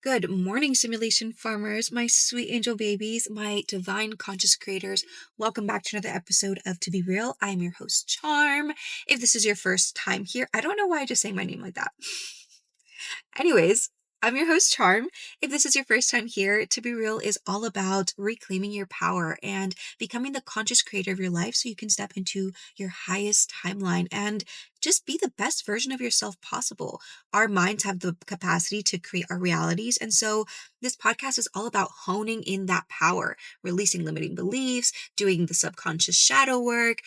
Good morning, simulation farmers, my sweet angel babies, my divine conscious creators. Welcome back to another episode of To Be Real. I'm your host, Charm. If this is your first time here, I don't know why I just sang my name like that. Anyways, I'm your host, Charm. If this is your first time here, To Be Real is all about reclaiming your power and becoming the conscious creator of your life so you can step into your highest timeline and just be the best version of yourself possible. Our minds have the capacity to create our realities. And so this podcast is all about honing in that power, releasing limiting beliefs, doing the subconscious shadow work,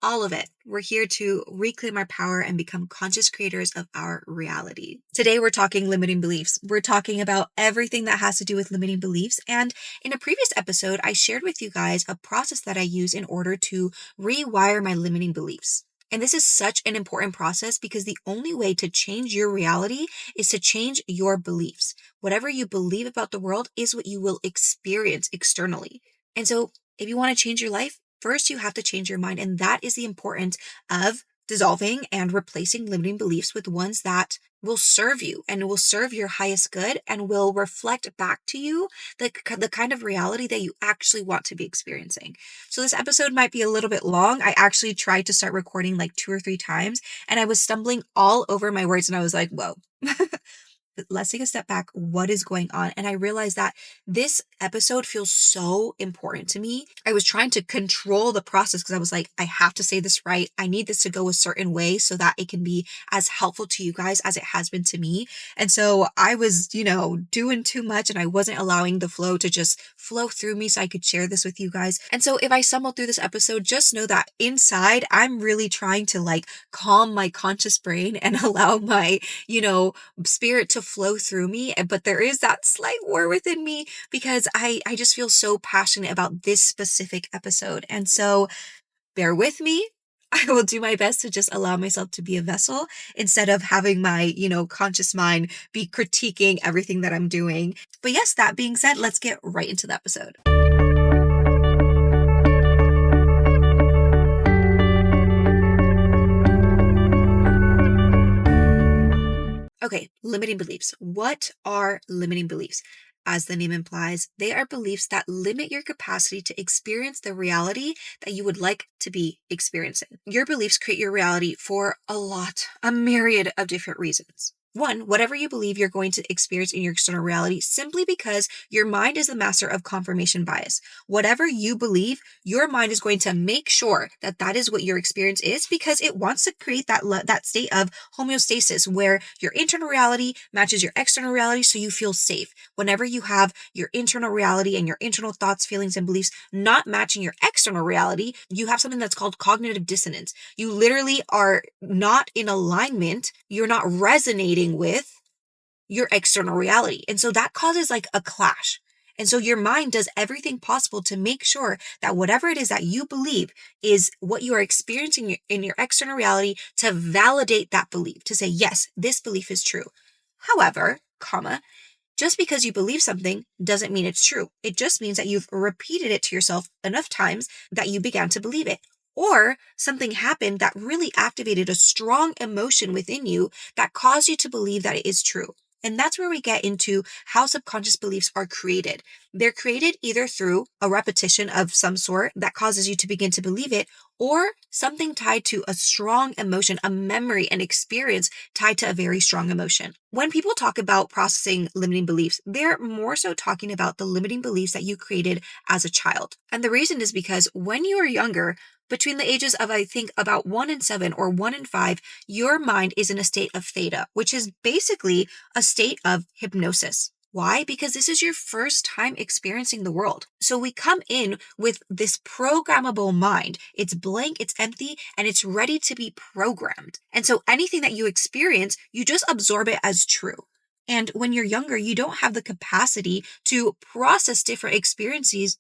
all of it. We're here to reclaim our power and become conscious creators of our reality. Today, we're talking limiting beliefs. We're talking about everything that has to do with limiting beliefs. And in a previous episode, I shared with you guys a process that I use in order to rewire my limiting beliefs. And this is such an important process because the only way to change your reality is to change your beliefs. Whatever you believe about the world is what you will experience externally. And so if you want to change your life, first you have to change your mind. And that is the importance of dissolving and replacing limiting beliefs with ones that will serve you and will serve your highest good and will reflect back to you the kind of reality that you actually want to be experiencing. So this episode might be a little bit long. I actually tried to start recording like 2 or 3 times and I was stumbling all over my words and I was like, whoa. Let's take a step back. What is going on? And I realized that this episode feels so important to me. I was trying to control the process because I was like, I have to say this right. I need this to go a certain way so that it can be as helpful to you guys as it has been to me. And so I was, doing too much and I wasn't allowing the flow to just flow through me so I could share this with you guys. And so if I stumble through this episode, just know that inside I'm really trying to calm my conscious brain and allow my, spirit to flow through me. But there is that slight war within me because I just feel so passionate about this specific episode. And so bear with me. I will do my best to just allow myself to be a vessel instead of having my, conscious mind be critiquing everything that I'm doing. But yes, that being said, let's get right into the episode. Okay, limiting beliefs. What are limiting beliefs? As the name implies, they are beliefs that limit your capacity to experience the reality that you would like to be experiencing. Your beliefs create your reality for a myriad of different reasons. One, whatever you believe you're going to experience in your external reality simply because your mind is the master of confirmation bias. Whatever you believe, your mind is going to make sure that that is what your experience is because it wants to create that state of homeostasis where your internal reality matches your external reality so you feel safe. Whenever you have your internal reality and your internal thoughts, feelings, and beliefs not matching your external reality, you have something that's called cognitive dissonance. You literally are not in alignment. You're not resonating with your external reality. And so that causes a clash. And so your mind does everything possible to make sure that whatever it is that you believe is what you are experiencing in your external reality to validate that belief, to say, yes, this belief is true. However, just because you believe something doesn't mean it's true. It just means that you've repeated it to yourself enough times that you began to believe it. Or something happened that really activated a strong emotion within you that caused you to believe that it is true. And that's where we get into how subconscious beliefs are created. They're created either through a repetition of some sort that causes you to begin to believe it, or something tied to a strong emotion, a memory, an experience tied to a very strong emotion. When people talk about processing limiting beliefs, they're more so talking about the limiting beliefs that you created as a child. And the reason is because when you were younger, between the ages of, I think, about 1 and 7 or 1 and 5, your mind is in a state of theta, which is basically a state of hypnosis. Why? Because this is your first time experiencing the world. So we come in with this programmable mind. It's blank, it's empty, and it's ready to be programmed. And so anything that you experience, you just absorb it as true. And when you're younger, you don't have the capacity to process different experiences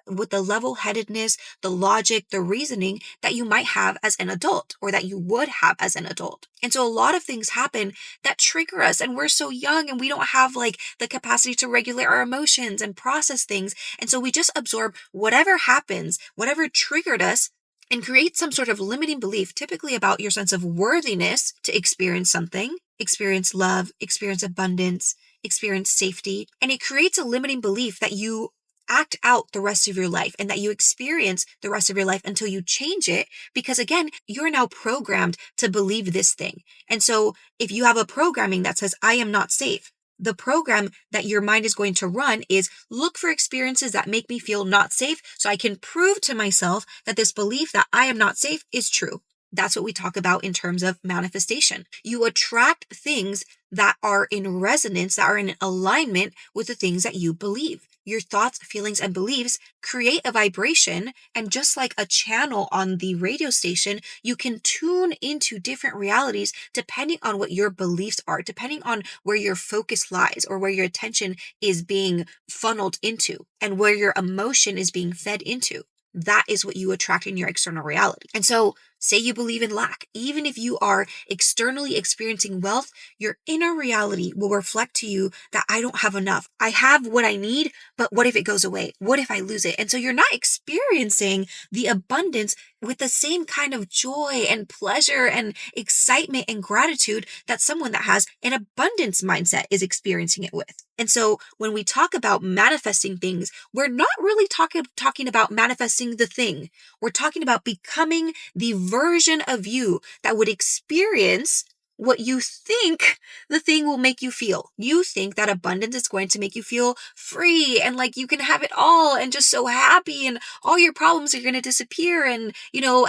with the level-headedness, the logic, the reasoning that you might have as an adult or that you would have as an adult. And so a lot of things happen that trigger us and we're so young and we don't have the capacity to regulate our emotions and process things. And so we just absorb whatever happens, whatever triggered us, and create some sort of limiting belief, typically about your sense of worthiness to experience something. experience love, experience abundance, experience safety. And it creates a limiting belief that you act out the rest of your life and that you experience the rest of your life until you change it. Because again, you're now programmed to believe this thing. And so if you have a programming that says, I am not safe, the program that your mind is going to run is look for experiences that make me feel not safe so I can prove to myself that this belief that I am not safe is true. That's what we talk about in terms of manifestation. You attract things that are in resonance, that are in alignment with the things that you believe. Your thoughts, feelings, and beliefs create a vibration. And just like a channel on the radio station, you can tune into different realities depending on what your beliefs are, depending on where your focus lies or where your attention is being funneled into and where your emotion is being fed into. That is what you attract in your external reality. And so say you believe in lack. Even if you are externally experiencing wealth, your inner reality will reflect to you that I don't have enough. I have what I need, but what if it goes away? What if I lose it? And so you're not experiencing the abundance with the same kind of joy and pleasure and excitement and gratitude that someone that has an abundance mindset is experiencing it with. And so when we talk about manifesting things, we're not really talking about manifesting the thing. We're talking about becoming the version of you that would experience what you think the thing will make you feel. You think that abundance is going to make you feel free and like you can have it all and just so happy and all your problems are going to disappear and,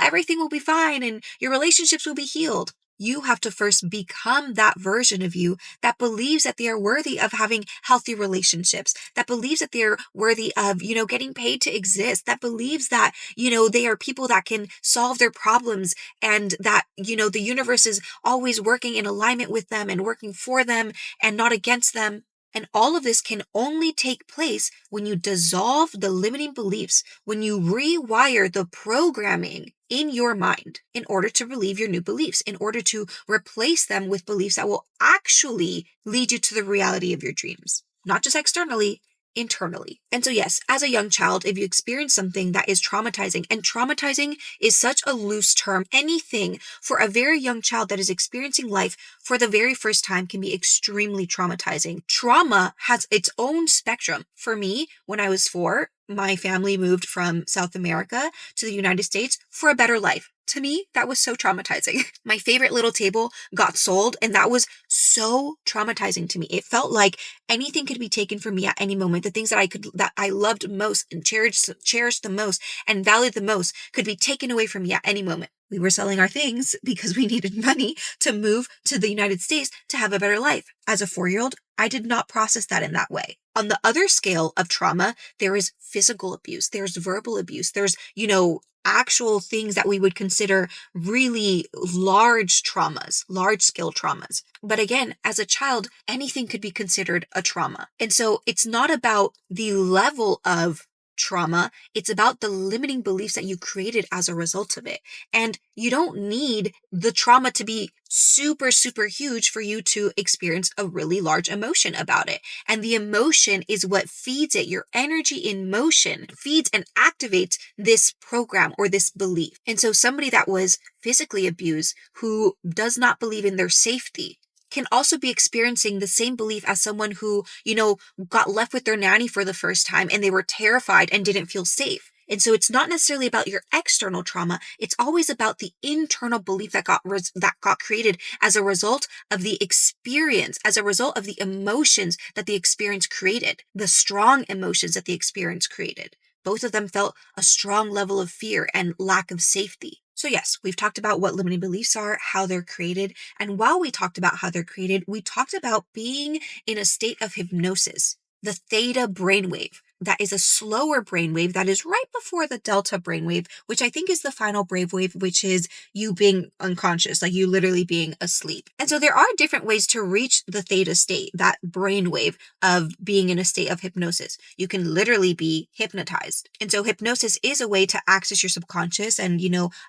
everything will be fine and your relationships will be healed. You have to first become that version of you that believes that they are worthy of having healthy relationships, that believes that they're worthy of, getting paid to exist, that believes that, they are people that can solve their problems and that, the universe is always working in alignment with them and working for them and not against them. And all of this can only take place when you dissolve the limiting beliefs, when you rewire the programming in your mind in order to believe your new beliefs, in order to replace them with beliefs that will actually lead you to the reality of your dreams, not just externally, internally. And so yes, as a young child, if you experience something that is traumatizing, and traumatizing is such a loose term, anything for a very young child that is experiencing life for the very first time can be extremely traumatizing. Trauma has its own spectrum. For me, when I was 4, my family moved from South America to the United States for a better life. To me, that was so traumatizing. My favorite little table got sold, and that was so traumatizing to me. It felt like anything could be taken from me at any moment. The things that I loved most and cherished the most and valued the most could be taken away from me at any moment. We were selling our things because we needed money to move to the United States to have a better life. As a 4-year-old, I did not process that in that way. On the other scale of trauma, there is physical abuse, there's verbal abuse, there's, actual things that we would consider really large traumas, large scale traumas. But again, as a child, anything could be considered a trauma. And so it's not about the level of trauma, it's about the limiting beliefs that you created as a result of it. And you don't need the trauma to be super, super huge for you to experience a really large emotion about it. And the emotion is what feeds it. Your energy in motion feeds and activates this program or this belief. And so somebody that was physically abused, who does not believe in their safety, can also be experiencing the same belief as someone who, got left with their nanny for the first time and they were terrified and didn't feel safe. And so it's not necessarily about your external trauma. It's always about the internal belief that got created as a result of the experience, as a result of the emotions that the experience created, the strong emotions that the experience created. Both of them felt a strong level of fear and lack of safety. So yes, we've talked about what limiting beliefs are, how they're created. And while we talked about how they're created, we talked about being in a state of hypnosis, the theta brainwave. That is a slower brainwave that is right before the delta brainwave, which I think is the final brainwave, which is you being unconscious, like you literally being asleep. And so there are different ways to reach the theta state, that brainwave of being in a state of hypnosis. You can literally be hypnotized. And so hypnosis is a way to access your subconscious and,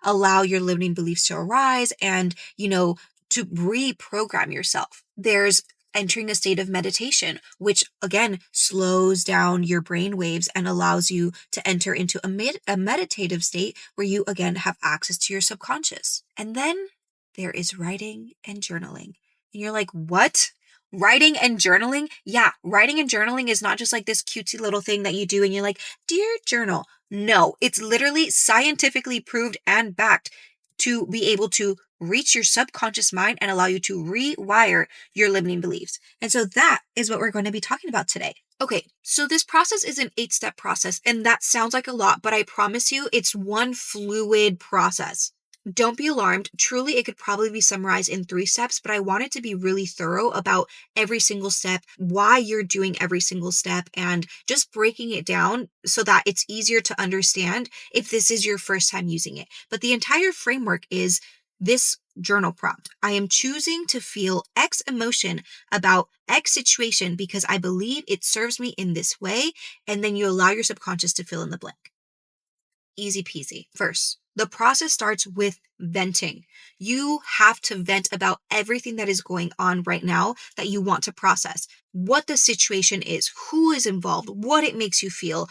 allow your limiting beliefs to arise and, to reprogram yourself. There's entering a state of meditation, which again slows down your brain waves and allows you to enter into a meditative state where you again have access to your subconscious. And then there is writing and journaling. And you're like, what? Writing and journaling? Yeah, writing and journaling is not just like this cutesy little thing that you do and you're like, dear journal. No, it's literally scientifically proved and backed to be able to reach your subconscious mind and allow you to rewire your limiting beliefs. And so that is what we're going to be talking about today. Okay, so this process is an 8-step process, and that sounds like a lot, but I promise you it's one fluid process. Don't be alarmed. Truly, it could probably be summarized in 3 steps, but I wanted to be really thorough about every single step, why you're doing every single step, and just breaking it down so that it's easier to understand if this is your first time using it. But the entire framework is this journal prompt. I am choosing to feel X emotion about X situation because I believe it serves me in this way. And then you allow your subconscious to fill in the blank. Easy peasy. First, the process starts with venting. You have to vent about everything that is going on right now that you want to process. What the situation is, who is involved, what it makes you feel,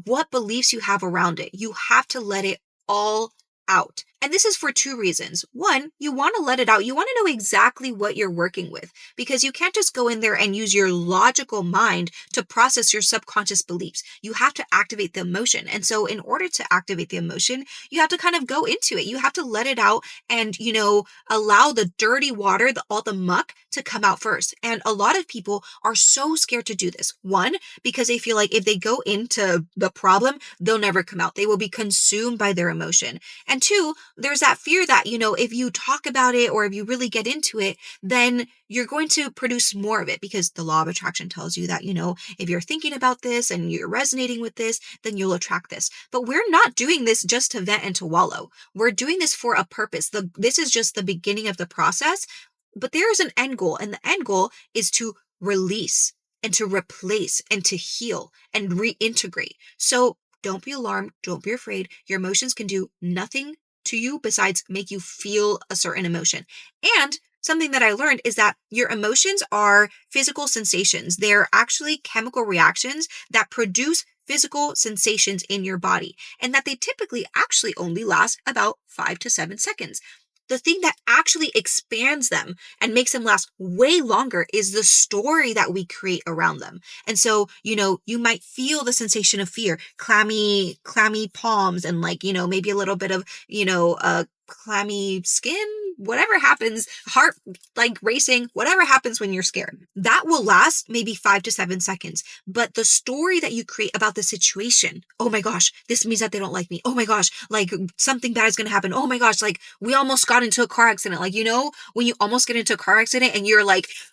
what beliefs you have around it. You have to let it all out. And this is for 2 reasons. One, you want to let it out. You want to know exactly what you're working with because you can't just go in there and use your logical mind to process your subconscious beliefs. You have to activate the emotion. And so in order to activate the emotion, you have to kind of go into it. You have to let it out and, allow the dirty water, all the muck to come out first. And a lot of people are so scared to do this. One, because they feel like if they go into the problem, they'll never come out. They will be consumed by their emotion. And 2, there's that fear that, if you talk about it or if you really get into it, then you're going to produce more of it because the law of attraction tells you that, if you're thinking about this and you're resonating with this, then you'll attract this. But we're not doing this just to vent and to wallow. We're doing this for a purpose. This is just the beginning of the process, but there is an end goal, and the end goal is to release and to replace and to heal and reintegrate. So don't be alarmed. Don't be afraid. Your emotions can do nothing to you besides make you feel a certain emotion. And something that I learned is that your emotions are physical sensations. They're actually chemical reactions that produce physical sensations in your body, and that they typically actually only last about 5 to 7 seconds. The thing that actually expands them and makes them last way longer is the story that we create around them. And so, you might feel the sensation of fear, clammy palms, and maybe a little bit of, clammy skin, whatever happens, heart racing, whatever happens when you're scared. That will last maybe 5 to 7 seconds. But the story that you create about the situation, oh my gosh, this means that they don't like me. Oh my gosh, something bad is going to happen. Oh my gosh, we almost got into a car accident. When you almost get into a car accident and you're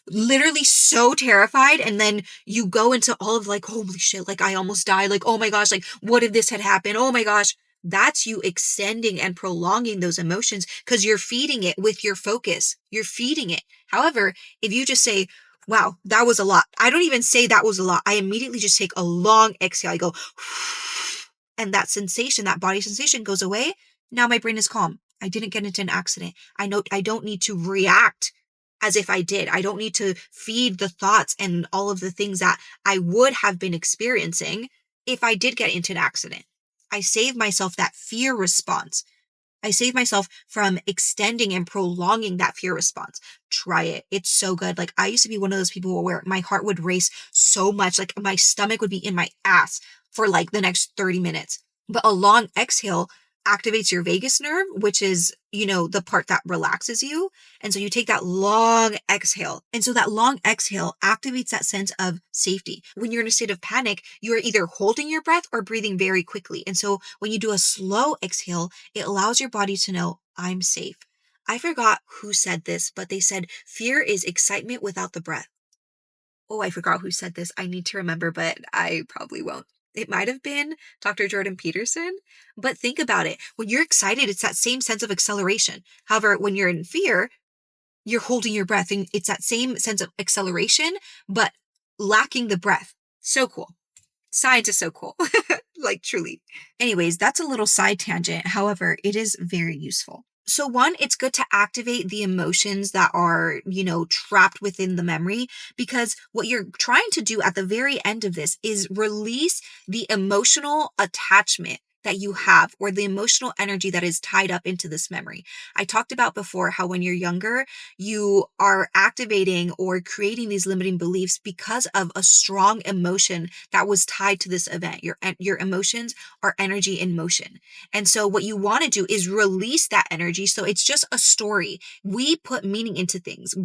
literally so terrified, and then you go into all of holy shit, I almost died. Oh my gosh, what if this had happened? Oh my gosh. That's you extending and prolonging those emotions because you're feeding it with your focus. You're feeding it. However, if you just say, wow, that was a lot. I don't even say that was a lot. I immediately just take a long exhale. I go, and that sensation, that body sensation goes away. Now my brain is calm. I didn't get into an accident. I know I don't need to react as if I did. I don't need to feed the thoughts and all of the things that I would have been experiencing if I did get into an accident. I save myself that fear response. I save myself from extending and prolonging that fear response. Try it. It's so good. I used to be one of those people where my heart would race so much, my stomach would be in my ass for the next 30 minutes. But a long exhale activates your vagus nerve, which is, the part that relaxes you. And so you take that long exhale. And so that long exhale activates that sense of safety. When you're in a state of panic, you're either holding your breath or breathing very quickly. And so when you do a slow exhale, it allows your body to know, I'm safe. I forgot who said this, but they said fear is excitement without the breath. Oh, I forgot who said this. I need to remember, but I probably won't. It might have been Dr. Jordan Peterson, but think about it. When you're excited, it's that same sense of acceleration. However, when you're in fear, you're holding your breath and it's that same sense of acceleration, but lacking the breath. So cool. Science is so cool. Truly. Anyways, that's a little side tangent. However, it is very useful. So one, it's good to activate the emotions that are, trapped within the memory, because what you're trying to do at the very end of this is release the emotional attachment that you have or the emotional energy that is tied up into this memory. I talked about before how when you're younger, you are activating or creating these limiting beliefs because of a strong emotion that was tied to this event. Your emotions are energy in motion. And so what you want to do is release that energy. So it's just a story. We put meaning into things.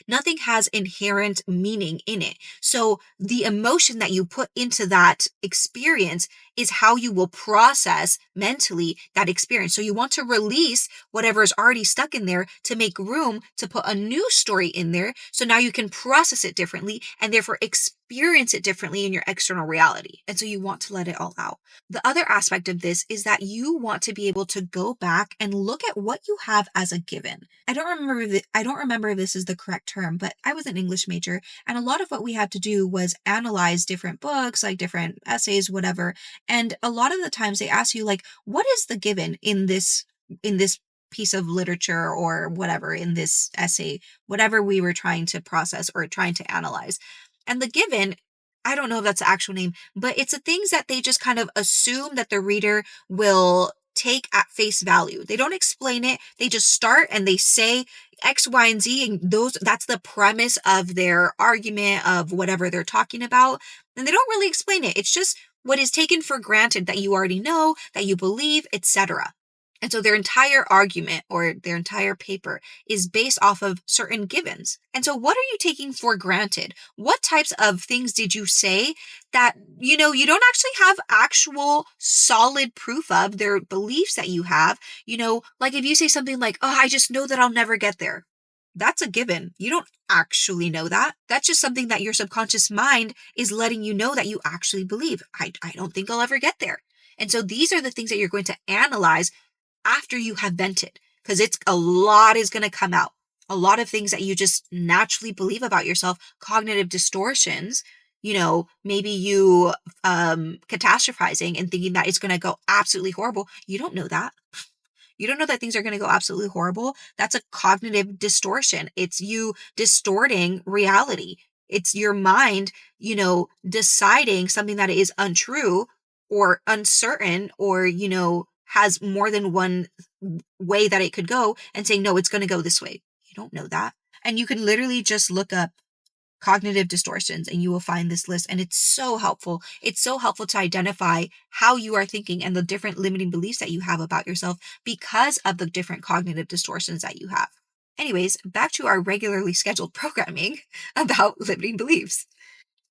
Nothing has inherent meaning in it. So the emotion that you put into that experience is how you will process mentally that experience. So you want to release whatever is already stuck in there to make room to put a new story in there. So now you can process it differently and therefore experience it differently in your external reality. And so you want to let it all out. The other aspect of this is that you want to be able to go back and look at what you have as a given. I don't remember if this is the correct term, but I was an English major, and a lot of what we had to do was analyze different books, like different essays, whatever. And a lot of the times they ask you, like, what is the given in this piece of literature or whatever, in this essay, whatever we were trying to process or trying to analyze. And the given, I don't know if that's the actual name, but it's the things that they just kind of assume that the reader will take at face value. They don't explain it. They just start and they say X, Y, and Z, and that's the premise of their argument of whatever they're talking about. And they don't really explain it. It's just what is taken for granted that you already know, that you believe, etc. And so their entire argument or their entire paper is based off of certain givens. And so what are you taking for granted? What types of things did you say that, you don't actually have actual solid proof of their beliefs that you have? Like if you say something like, oh, I just know that I'll never get there. That's a given. You don't actually know that. That's just something that your subconscious mind is letting you know that you actually believe. I don't think I'll ever get there. And so these are the things that you're going to analyze after you have vented, because a lot is going to come out. A lot of things that you just naturally believe about yourself, cognitive distortions, maybe you catastrophizing and thinking that it's going to go absolutely horrible. You don't know that. You don't know that things are going to go absolutely horrible. That's a cognitive distortion. It's you distorting reality. It's your mind, deciding something that is untrue or uncertain or, has more than one way that it could go and saying, no, it's going to go this way. You don't know that. And you can literally just look up cognitive distortions and you will find this list, and it's so helpful. It's so helpful to identify how you are thinking and the different limiting beliefs that you have about yourself because of the different cognitive distortions that you have. Anyways, back to our regularly scheduled programming about limiting beliefs.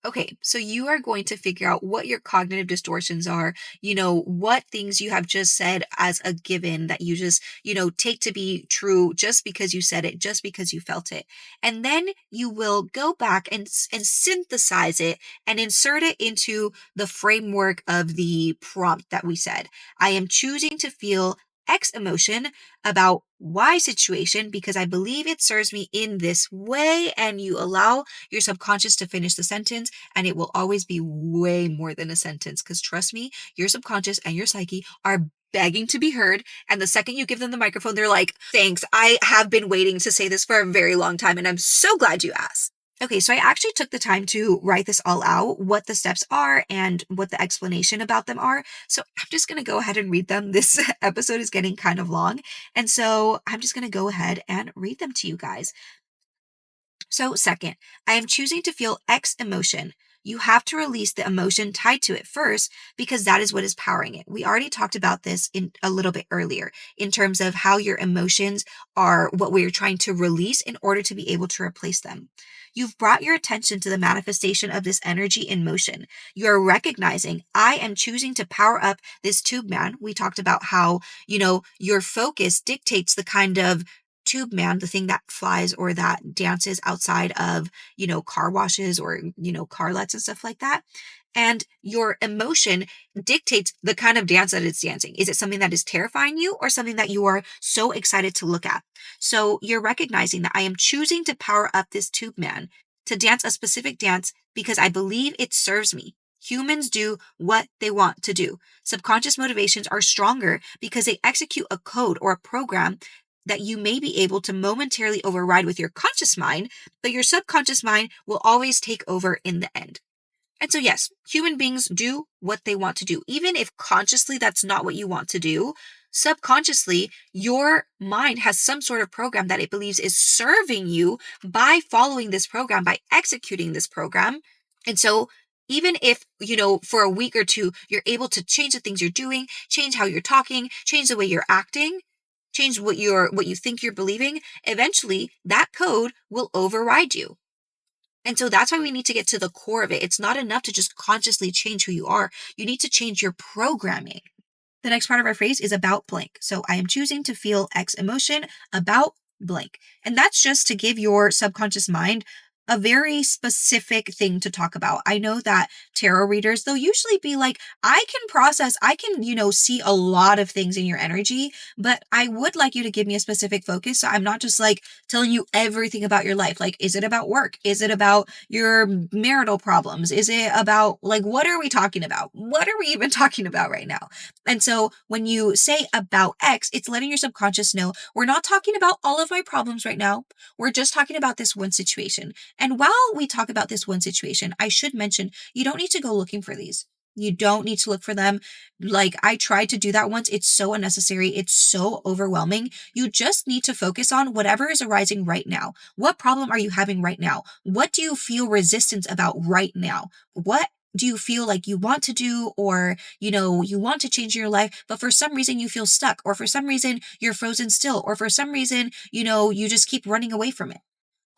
Okay, so you are going to figure out what your cognitive distortions are, what things you have just said as a given that you just, take to be true just because you said it, just because you felt it. And then you will go back and synthesize it and insert it into the framework of the prompt that we said. I am choosing to feel X emotion about Y situation because I believe it serves me in this way, and you allow your subconscious to finish the sentence, and it will always be way more than a sentence, because trust me, your subconscious and your psyche are begging to be heard, and the second you give them the microphone, they're like, thanks, I have been waiting to say this for a very long time, and I'm so glad you asked. Okay, so I actually took the time to write this all out, what the steps are and what the explanation about them are. So I'm just going to go ahead and read them. This episode is getting kind of long. And so I'm just going to go ahead and read them to you guys. So second, I am choosing to feel X emotion. You have to release the emotion tied to it first because that is what is powering it. We already talked about this in a little bit earlier in terms of how your emotions are what we are trying to release in order to be able to replace them. You've brought your attention to the manifestation of this energy in motion. You are recognizing, I am choosing to power up this tube man. We talked about how, your focus dictates the kind of tube man, the thing that flies or that dances outside of, car washes or, car lets and stuff like that. And your emotion dictates the kind of dance that it's dancing. Is it something that is terrifying you or something that you are so excited to look at? So you're recognizing that I am choosing to power up this tube man to dance a specific dance because I believe it serves me. Humans do what they want to do. Subconscious motivations are stronger because they execute a code or a program that you may be able to momentarily override with your conscious mind, but your subconscious mind will always take over in the end. And so, yes, human beings do what they want to do. Even if consciously that's not what you want to do, subconsciously, your mind has some sort of program that it believes is serving you by following this program, by executing this program. And so, even if, for a week or two, you're able to change the things you're doing, change how you're talking, change the way you're acting, change what you think you're believing, eventually that code will override you. And so that's why we need to get to the core of it. It's not enough to just consciously change who you are. You need to change your programming. The next part of our phrase is about blank. So I am choosing to feel X emotion about blank. And that's just to give your subconscious mind a very specific thing to talk about. I know that tarot readers, they'll usually be like, I can see a lot of things in your energy, but I would like you to give me a specific focus. So I'm not just like telling you everything about your life. Like, is it about work? Is it about your marital problems? Is it about, like, what are we talking about? What are we even talking about right now? And so when you say about X, it's letting your subconscious know we're not talking about all of my problems right now. We're just talking about this one situation. And while we talk about this one situation, I should mention you don't need to go looking for these. You don't need to look for them. Like, I tried to do that once. It's so unnecessary. It's so overwhelming. You just need to focus on whatever is arising right now. What problem are you having right now? What do you feel resistance about right now? What do you feel like you want to do, or, you want to change your life, but for some reason you feel stuck, or for some reason you're frozen still, or for some reason, you just keep running away from it.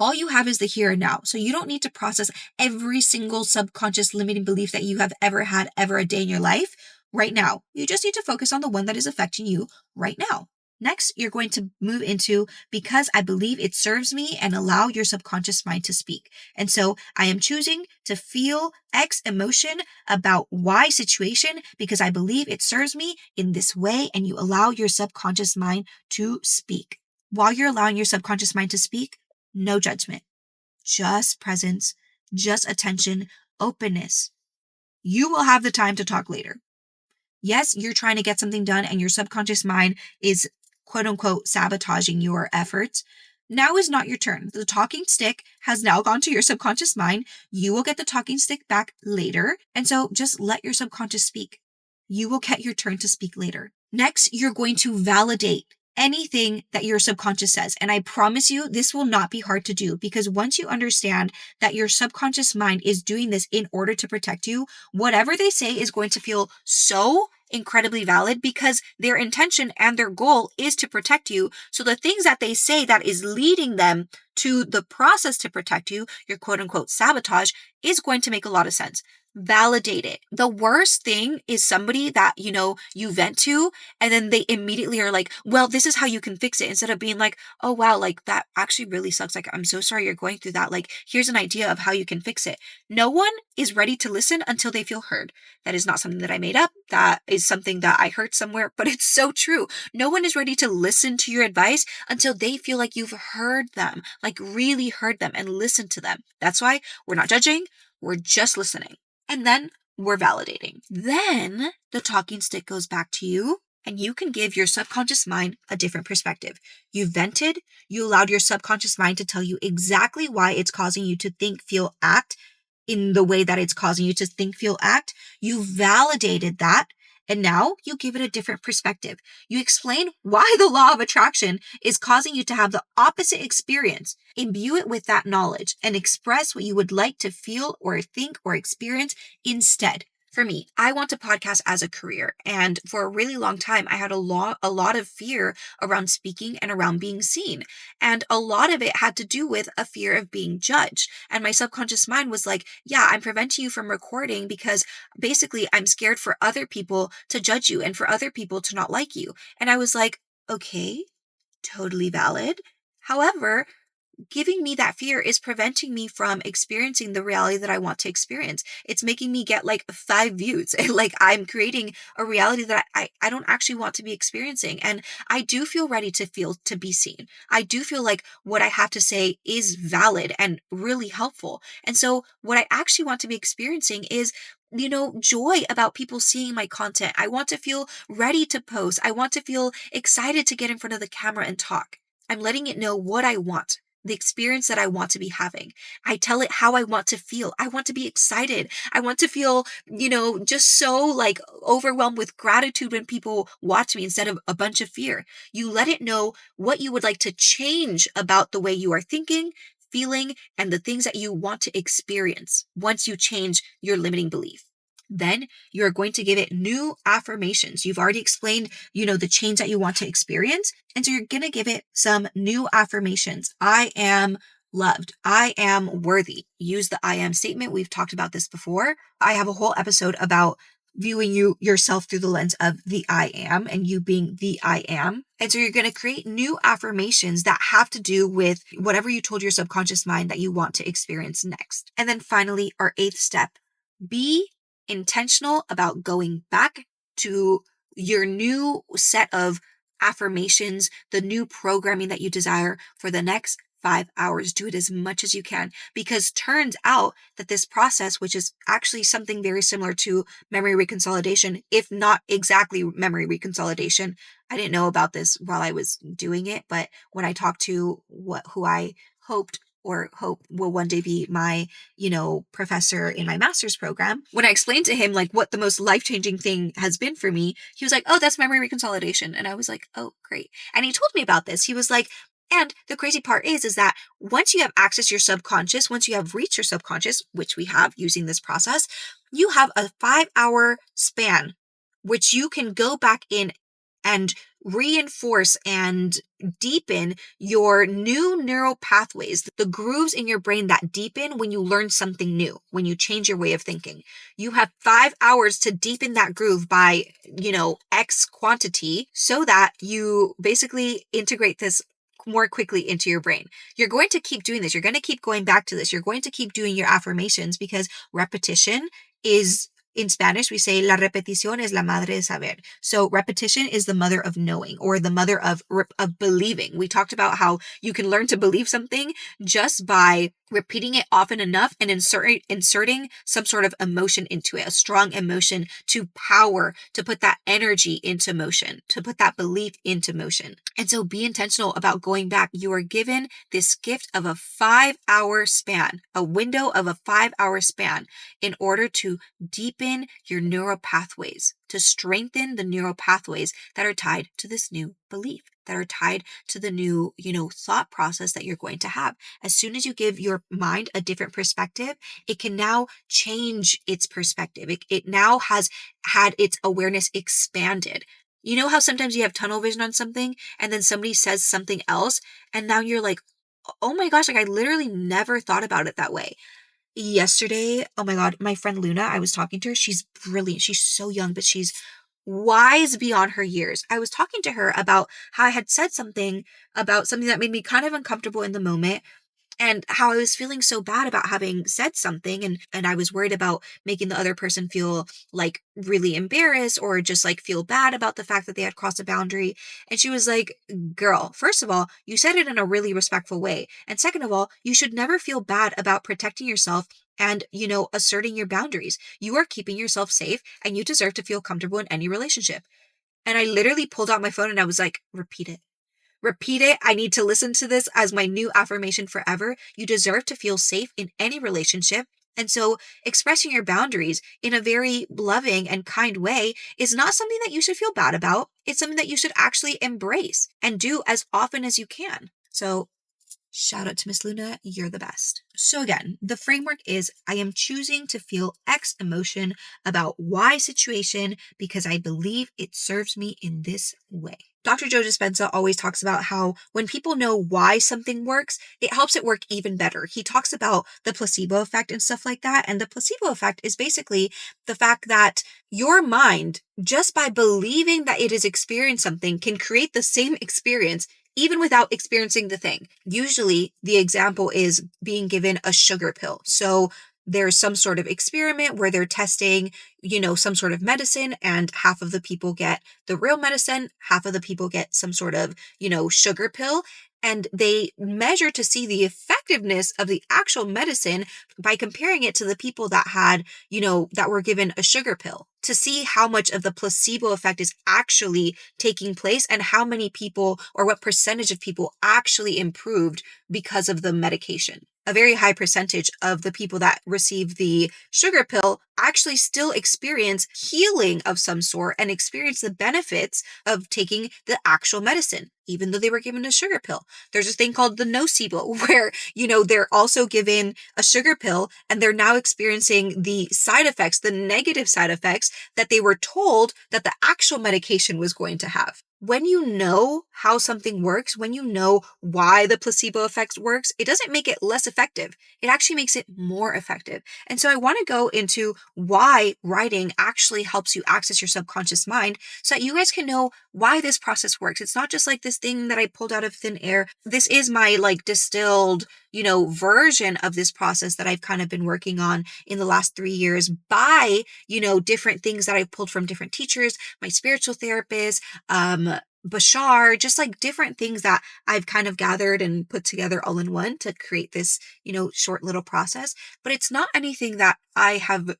All you have is the here and now. So you don't need to process every single subconscious limiting belief that you have ever had ever a day in your life right now. You just need to focus on the one that is affecting you right now. Next, you're going to move into because I believe it serves me, and allow your subconscious mind to speak. And so I am choosing to feel X emotion about Y situation because I believe it serves me in this way, and you allow your subconscious mind to speak. While you're allowing your subconscious mind to speak, no judgment, just presence, just attention, openness. You will have the time to talk later. Yes, you're trying to get something done and your subconscious mind is quote unquote sabotaging your efforts. Now is not your turn. The talking stick has now gone to your subconscious mind. You will get the talking stick back later. And so just let your subconscious speak. You will get your turn to speak later. Next, you're going to validate anything that your subconscious says. And I promise you, this will not be hard to do, because once you understand that your subconscious mind is doing this in order to protect you, whatever they say is going to feel so incredibly valid, because their intention and their goal is to protect you. So the things that they say that is leading them to the process to protect you, your quote unquote sabotage, is going to make a lot of sense. Validate it. The worst thing is somebody that, you vent to, and then they immediately are like, well, this is how you can fix it. Instead of being like, oh, wow, like that actually really sucks. Like, I'm so sorry you're going through that. Like, here's an idea of how you can fix it. No one is ready to listen until they feel heard. That is not something that I made up. That is something that I heard somewhere, but it's so true. No one is ready to listen to your advice until they feel like you've heard them, like really heard them and listened to them. That's why we're not judging. We're just listening. And then we're validating. Then the talking stick goes back to you, and you can give your subconscious mind a different perspective. You vented, you allowed your subconscious mind to tell you exactly why it's causing you to think, feel, act in the way that it's causing you to think, feel, act. You validated that. And now you give it a different perspective. You explain why the law of attraction is causing you to have the opposite experience. Imbue it with that knowledge and express what you would like to feel or think or experience instead. For me, I want to podcast as a career. And for a really long time, I had a lot of fear around speaking and around being seen. And a lot of it had to do with a fear of being judged. And my subconscious mind was like, yeah, I'm preventing you from recording because basically I'm scared for other people to judge you and for other people to not like you. And I was like, okay, totally valid. However, giving me that fear is preventing me from experiencing the reality that I want to experience. It's making me get like 5 views. Like, I'm creating a reality that I don't actually want to be experiencing. And I do feel ready to be seen. I do feel like what I have to say is valid and really helpful. And so what I actually want to be experiencing is joy about people seeing my content. I want to feel ready to post. I want to feel excited to get in front of the camera and talk. I'm letting it know what I want. the experience that I want to be having. I tell it how I want to feel. I want to be excited. I want to feel, just so like overwhelmed with gratitude when people watch me instead of a bunch of fear. You let it know what you would like to change about the way you are thinking, feeling, and the things that you want to experience once you change your limiting belief. Then you're going to give it new affirmations. You've already explained, the change that you want to experience. And so you're going to give it some new affirmations. I am loved. I am worthy. Use the I am statement. We've talked about this before. I have a whole episode about viewing yourself through the lens of the I am and you being the I am. And so you're going to create new affirmations that have to do with whatever you told your subconscious mind that you want to experience next. And then finally, our 8th step, be intentional about going back to your new set of affirmations, the new programming that you desire for the next 5 hours. Do it as much as you can, because turns out that this process, which is actually something very similar to memory reconsolidation, if not exactly memory reconsolidation. I didn't know about this while I was doing it, but when I talked to who I hope will one day be my, professor in my master's program, when I explained to him like what the most life-changing thing has been for me, he was like, oh, that's memory reconsolidation. And I was like, oh, great. And he told me about this. He was like, and the crazy part is that once you have access to your subconscious, once you have reached your subconscious, which we have using this process, you have a 5-hour span, which you can go back in and reinforce and deepen your new neural pathways, the grooves in your brain that deepen when you learn something new, when you change your way of thinking. You have 5 hours to deepen that groove by, X quantity so that you basically integrate this more quickly into your brain. You're going to keep doing this. You're going to keep going back to this. You're going to keep doing your affirmations because repetition is, in Spanish, we say, la repetición es la madre de saber. So repetition is the mother of knowing, or the mother of believing. We talked about how you can learn to believe something just by repeating it often enough and inserting some sort of emotion into it, a strong emotion to put that energy into motion, to put that belief into motion. And so be intentional about going back. You are given this gift of a 5-hour span, a window of a 5-hour span, in order to deepen your neural pathways, to strengthen the neural pathways that are tied to this new belief, that are tied to the new, thought process that you're going to have. As soon as you give your mind a different perspective, it can now change its perspective. It now has had its awareness expanded. You know how sometimes you have tunnel vision on something and then somebody says something else and now you're like, oh my gosh, like I literally never thought about it that way. Yesterday, oh my God, my friend Luna, I was talking to her. She's brilliant. She's so young, but she's wise beyond her years. I was talking to her about how I had said something about something that made me kind of uncomfortable in the moment, and how I was feeling so bad about having said something, and I was worried about making the other person feel like really embarrassed or just like feel bad about the fact that they had crossed a boundary. And she was like, girl, first of all, you said it in a really respectful way. And second of all, you should never feel bad about protecting yourself and, asserting your boundaries. You are keeping yourself safe and you deserve to feel comfortable in any relationship. And I literally pulled out my phone and I was like, repeat it. Repeat it. I need to listen to this as my new affirmation forever. You deserve to feel safe in any relationship. And so expressing your boundaries in a very loving and kind way is not something that you should feel bad about. It's something that you should actually embrace and do as often as you can. So shout out to Miss Luna. You're the best. So again, the framework is I am choosing to feel X emotion about Y situation because I believe it serves me in this way. Dr. Joe Dispenza always talks about how when people know why something works, it helps it work even better. He talks about the placebo effect and stuff like that. And the placebo effect is basically the fact that your mind, just by believing that it is experiencing something, can create the same experience even without experiencing the thing. Usually the example is being given a sugar pill. So there's some sort of experiment where they're testing, some sort of medicine, and half of the people get the real medicine, half of the people get some sort of, sugar pill. And they measure to see the effectiveness of the actual medicine by comparing it to the people that had, that were given a sugar pill. to see how much of the placebo effect is actually taking place and how many people or what percentage of people actually improved because of the medication. A very high percentage of the people that receive the sugar pill actually still experience healing of some sort and experience the benefits of taking the actual medicine, even though they were given a sugar pill. There's a thing called the nocebo where, they're also given a sugar pill and they're now experiencing the side effects, the negative side effects that they were told that the actual medication was going to have. When you know how something works, when you know why the placebo effect works, it doesn't make it less effective. It actually makes it more effective. And so I want to go into why writing actually helps you access your subconscious mind so that you guys can know why this process works. It's not just like this thing that I pulled out of thin air. This is my distilled, version of this process that I've kind of been working on in the last 3 years by, different things that I've pulled from different teachers, my spiritual therapist, Bashar, just different things that I've kind of gathered and put together all in one to create this, short little process. But it's not anything that I have,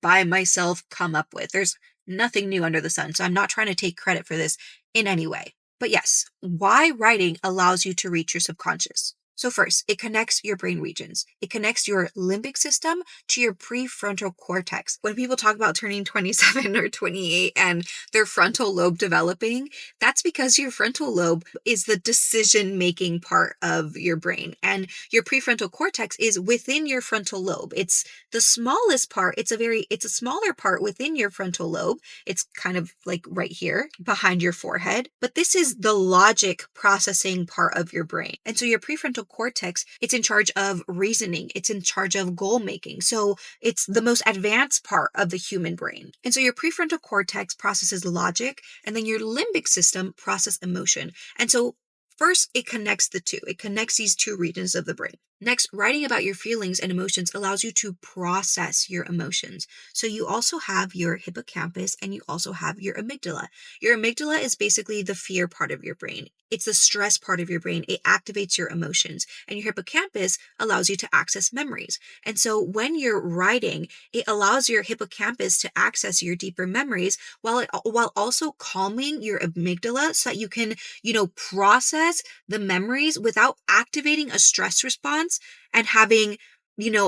by myself come up with. There's nothing new under the sun. So I'm not trying to take credit for this in any way. But yes, why writing allows you to reach your subconscious. So first, it connects your brain regions. It connects your limbic system to your prefrontal cortex. When people talk about turning 27 or 28 and their frontal lobe developing, that's because your frontal lobe is the decision-making part of your brain. And your prefrontal cortex is within your frontal lobe. It's the smallest part. It's a smaller part within your frontal lobe. It's kind of right here behind your forehead. But this is the logic processing part of your brain. And so your prefrontal cortex, it's in charge of reasoning. It's in charge of goal making. So it's the most advanced part of the human brain. And so your prefrontal cortex processes logic, and then your limbic system processes emotion. And so first, it connects the two. It connects these two regions of the brain. Next, writing about your feelings and emotions allows you to process your emotions. So you also have your hippocampus and you also have your amygdala. Your amygdala is basically the fear part of your brain. It's the stress part of your brain. It activates your emotions. And your hippocampus allows you to access memories. And so when you're writing, it allows your hippocampus to access your deeper memories while also calming your amygdala so that you can, process the memories without activating a stress response and having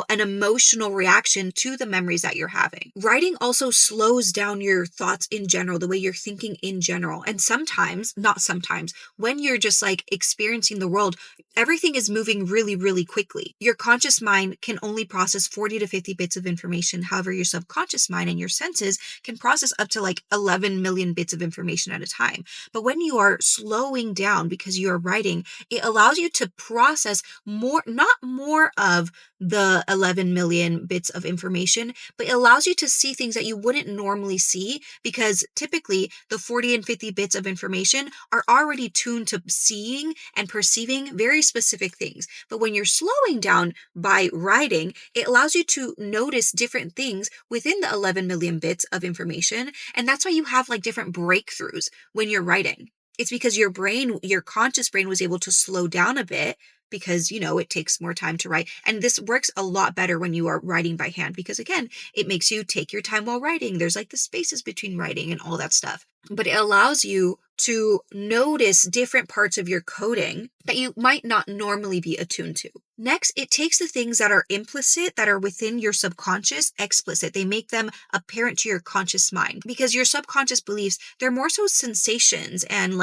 an emotional reaction to the memories that you're having. Writing also slows down your thoughts in general, the way you're thinking in general. And sometimes, not sometimes, when you're just experiencing the world, everything is moving really, really quickly. Your conscious mind can only process 40 to 50 bits of information. However, your subconscious mind and your senses can process up to 11 million bits of information at a time. But when you are slowing down because you are writing, it allows you to process more, not more of the 11 million bits of information, but it allows you to see things that you wouldn't normally see because typically the 40 and 50 bits of information are already tuned to seeing and perceiving very specific things. But when you're slowing down by writing, it allows you to notice different things within the 11 million bits of information. And that's why you have different breakthroughs when you're writing. It's because your brain, your conscious brain was able to slow down a bit because, it takes more time to write. And this works a lot better when you are writing by hand because, again, it makes you take your time while writing. There's the spaces between writing and all that stuff. But it allows you to notice different parts of your coding that you might not normally be attuned to. Next, it takes the things that are implicit, that are within your subconscious, explicit. They make them apparent to your conscious mind because your subconscious beliefs, they're more so sensations and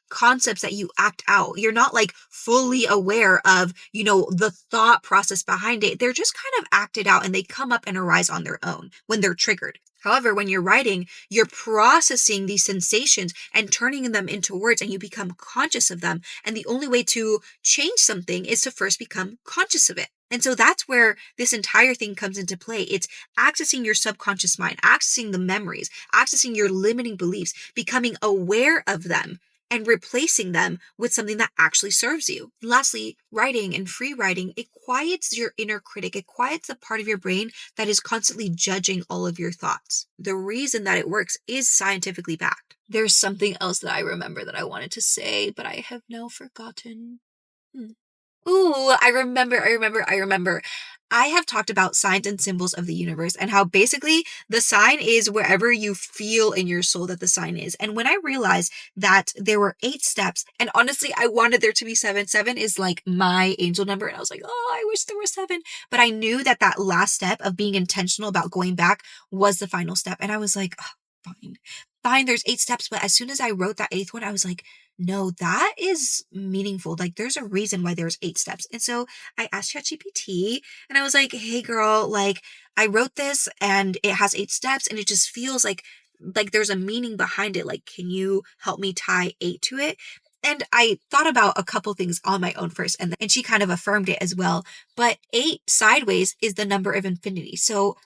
concepts that you act out. You're not fully aware of, the thought process behind it. They're just kind of acted out and they come up and arise on their own when they're triggered. However, when you're writing, you're processing these sensations and turning them into words and you become conscious of them. And the only way to change something is to first become conscious of it. And so that's where this entire thing comes into play. It's accessing your subconscious mind, accessing the memories, accessing your limiting beliefs, becoming aware of them, and replacing them with something that actually serves you. Lastly, writing and free writing, it quiets your inner critic. It quiets the part of your brain that is constantly judging all of your thoughts. The reason that it works is scientifically backed. There's something else that I remember that I wanted to say, but I have now forgotten. Ooh, I remember. I have talked about signs and symbols of the universe and how basically the sign is wherever you feel in your soul that the sign is. And when I realized that there were 8 steps, and honestly, I wanted there to be seven. Seven is like my angel number. And I was like, oh, I wish there were seven. But I knew that that last step of being intentional about going back was the final step. And I was like, oh, fine, fine, there's 8 steps. But as soon as I wrote that eighth one, I was like, no, that is meaningful. Like there's a reason why there's 8 steps. And so I asked ChatGPT and I was like, hey girl, like I wrote this and it has 8 steps and it just feels like there's a meaning behind it. Like, can you help me tie 8 to it? And I thought about a couple things on my own first, and she kind of affirmed it as well. But 8 sideways is the number of infinity. So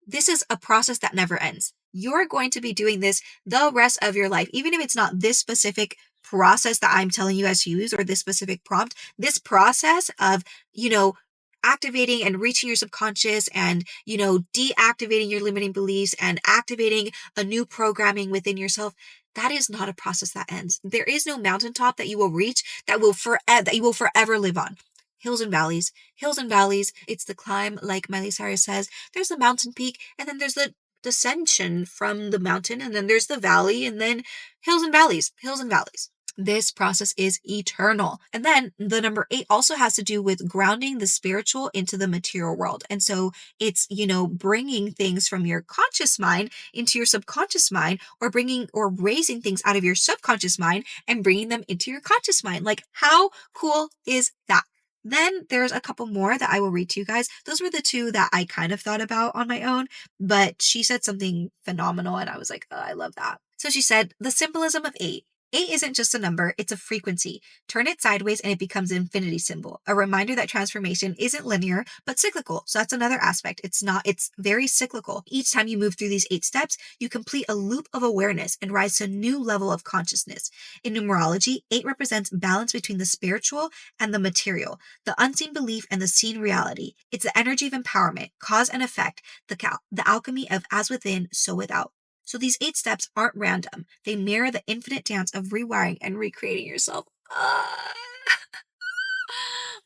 this is a process that never ends. You're going to be doing this the rest of your life, even if it's not this specific process that I'm telling you guys to use or this specific prompt. This process of, you know, activating and reaching your subconscious and, deactivating your limiting beliefs and activating a new programming within yourself. That is not a process that ends. There is no mountaintop that you will reach that you will forever live on. Hills and valleys, hills and valleys. It's the climb, like Miley Cyrus says. There's the mountain peak, and then there's the descension from the mountain, and then there's the valley, and then hills and valleys, hills and valleys. This process is eternal. And then the number 8 also has to do with grounding the spiritual into the material world. And so it's, bringing things from your conscious mind into your subconscious mind, or bringing or raising things out of your subconscious mind and bringing them into your conscious mind. Like, how cool is that? Then there's a couple more that I will read to you guys. Those were the 2 that I kind of thought about on my own, but she said something phenomenal and I was like, oh, I love that. So she said, the symbolism of 8. 8 isn't just a number, it's a frequency. Turn it sideways and it becomes an infinity symbol. A reminder that transformation isn't linear, but cyclical. So that's another aspect. It's very cyclical. Each time you move through these 8 steps, you complete a loop of awareness and rise to a new level of consciousness. In numerology, 8 represents balance between the spiritual and the material, the unseen belief and the seen reality. It's the energy of empowerment, cause and effect, the alchemy of as within, so without. So these 8 steps aren't random. They mirror the infinite dance of rewiring and recreating yourself.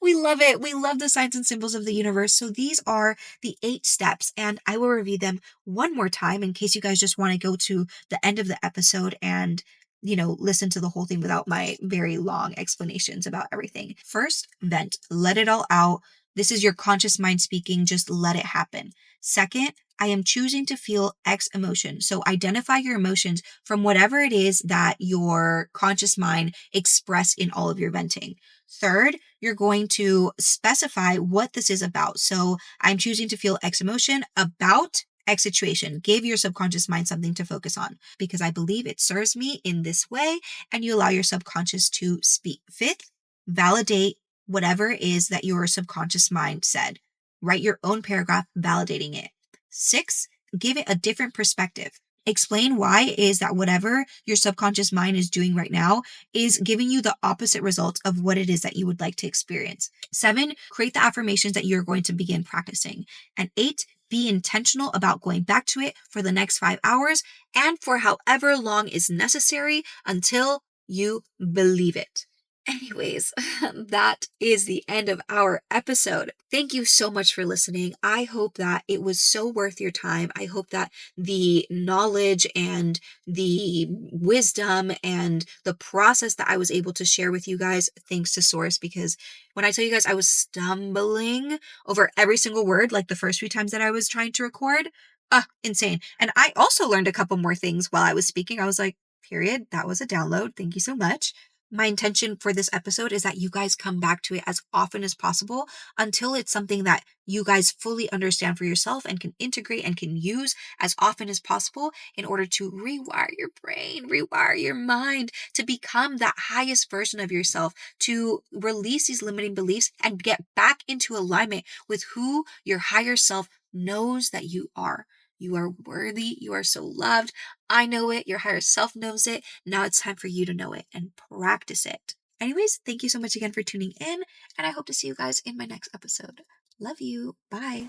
We love it. We love the signs and symbols of the universe. So these are the 8 steps, and I will review them one more time in case you guys just want to go to the end of the episode and, listen to the whole thing without my very long explanations about everything. First, vent. Let it all out. This is your conscious mind speaking. Just let it happen. Second, I am choosing to feel X emotion. So identify your emotions from whatever it is that your conscious mind expressed in all of your venting. Third, you're going to specify what this is about. So I'm choosing to feel X emotion about X situation. Give your subconscious mind something to focus on because I believe it serves me in this way, and you allow your subconscious to speak. Fifth, validate whatever it is that your subconscious mind said. Write your own paragraph validating it. 6, give it a different perspective. Explain why it is that whatever your subconscious mind is doing right now is giving you the opposite results of what it is that you would like to experience. 7, create the affirmations that you're going to begin practicing. And 8, be intentional about going back to it for the next 5 hours and for however long is necessary until you believe it. Anyways, that is the end of our episode. Thank you so much for listening. I hope that it was so worth your time. I hope that the knowledge and the wisdom and the process that I was able to share with you guys, thanks to Source, because when I tell you guys I was stumbling over every single word, like the first few times that I was trying to record, insane. And I also learned a couple more things while I was speaking. I was like, period, that was a download. Thank you so much. My intention for this episode is that you guys come back to it as often as possible until it's something that you guys fully understand for yourself and can integrate and can use as often as possible in order to rewire your brain, rewire your mind to become that highest version of yourself, to release these limiting beliefs and get back into alignment with who your higher self knows that you are. You are worthy. You are so loved. I know it. Your higher self knows it. Now it's time for you to know it and practice it. Anyways, thank you so much again for tuning in, and I hope to see you guys in my next episode. Love you. Bye.